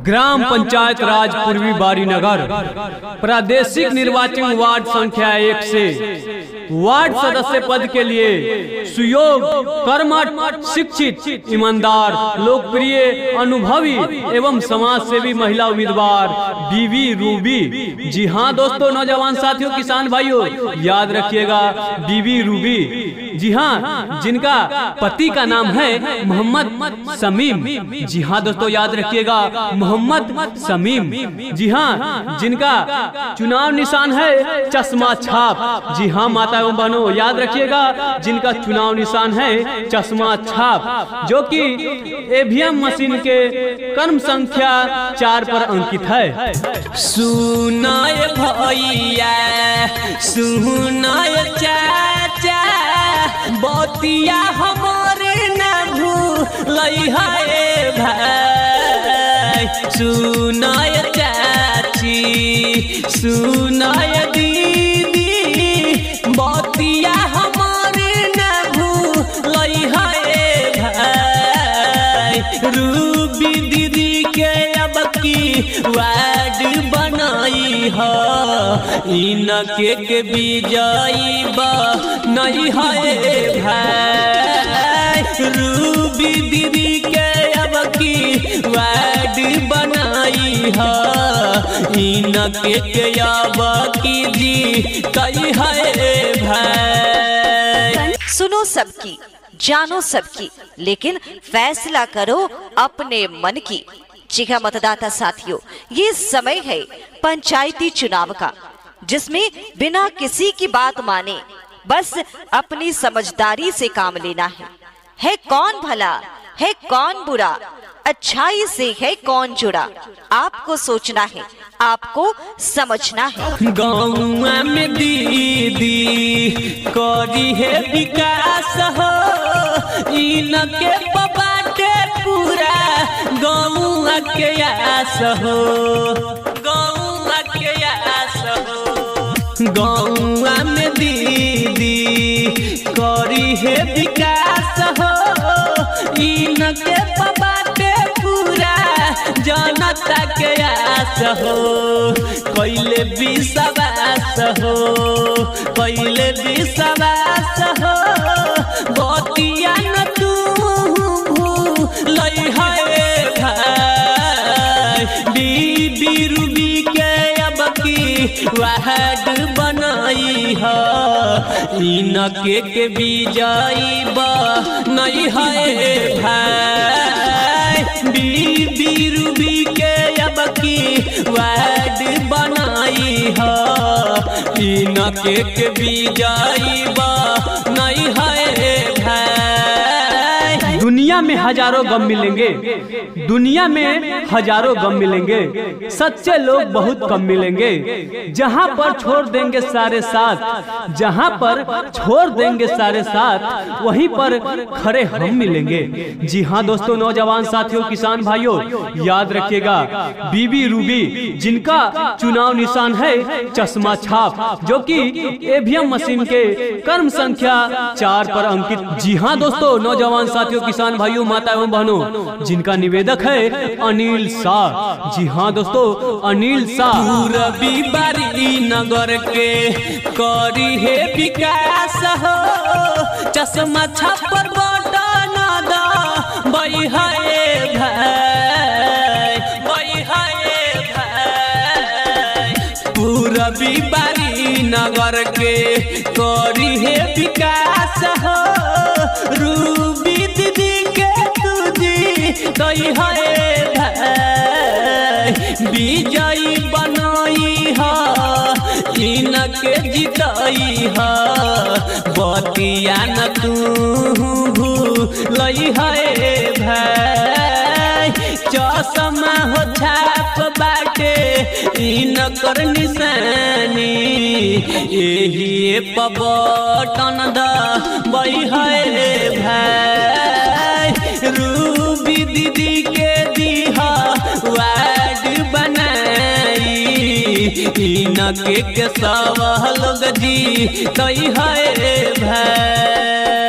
Gram panchayat राज पूर्वी बारीनगर प्रादेशिक निर्वाचन वार्ड संख्या 1 से वार्ड सदस्य पद के लिए सुयोग, कर्मठ, शिक्षित, ईमानदार, लोकप्रिय, अनुभवी एवं समाज सेवी महिला उम्मीदवार बीवी रूबी। जी हाँ दोस्तों, नौजवान साथियों, किसान भाइयों, याद रखिएगा बीवी रूबी। जी हाँ, जिनका पति का नाम है मोहम्मद समीम। जी हाँ दोस्तों, याद रखिएगा मोहम्मद समीम। जी हाँ, जिनका चुनाव निशान है चश्मा छाप। जी हाँ माता एवं बहनों, याद रखिएगा जिनका चुनाव निशान है चश्मा छाप, जो कि ईवीएम मशीन के क्रम संख्या 4 पर अंकित है। सुनाय भैया, सुनाय चाचा, बतिया हमारे न भूलई है भाई। सुनाय चाची, सुनाय दीदी, बतिया हमारे न भूलई है भाई। रूबी दीदी के अब की वार्ड बनाई है, इनके के विजयी नहीं है भाई। रूबी दीदी के अब की वार्ड बनाई है, इनके के अब की जीतई है भाई। सुनो सबकी, जानो सबकी, लेकिन फैसला करो अपने मन की। जी हाँ मतदाता साथियों, ये समय है पंचायती चुनाव का, जिसमें बिना किसी की बात माने बस अपनी समझदारी से काम लेना है कौन भला, है कौन बुरा, अच्छाई से है कौन जुड़ा, आपको सोचना है, आपको समझना है। गाँव में दीदी करी है विकास हो, इनके बाटे पूरा गाँव के आस हो, गाँव के आस हो। गाँव में दीदी करी है विकास हो, इनके बाटे पूरा जनता के आस हो। कैले विश्वास हो, कैले विश्वास हो, बतिया न तू भूलई है भाई। बीबी रूबी के अब की वार्ड बनाई है, इनके के विजयी नहीं है भाई। बीबी रूबी के अब की वार्ड बनाई है, इनके के विजयी नहीं है भाई। दुनिया में हजारों गम मिलेंगे, दुनिया में हजारों गम मिलेंगे, सच्चे लोग बहुत कम मिलेंगे। जहाँ पर छोड़ देंगे सारे साथ, जहाँ पर छोड़ देंगे सारे साथ, वहीं पर खड़े हम मिलेंगे। जी हाँ दोस्तों, नौजवान साथियों, किसान भाइयों, याद रखिएगा बीबी रूबी, जिनका चुनाव निशान है चश्मा छाप, जो कि ईवीएम मशीन के क्रम संख्या 4 पर अंकित। जी हाँ दोस्तों, नौजवान साथियों, किसान भाइयों, माता एवं बहनों, जिनका निवेदक है अनिल शाह। जी हाँ दोस्तों, अनिल शाह। पूर्वी बारीनगर के करी है विकास हो, चश्मा छापर बटन दई है भाई, बई है भाई। पूर्वी बारीनगर के करी है विकास हो, रूबी दीदी के तुझी दई है भाई। विजयी बनाई है, इनके जिताई है, बतिया न तू भूलई है भाई। चश्मा हो छाप बाटे इनकर निशानी, यही बटन दई है भाई। रूबी दीदी के दीहा वार्ड बनाई, इनके के सब लोग जी तई है भाई।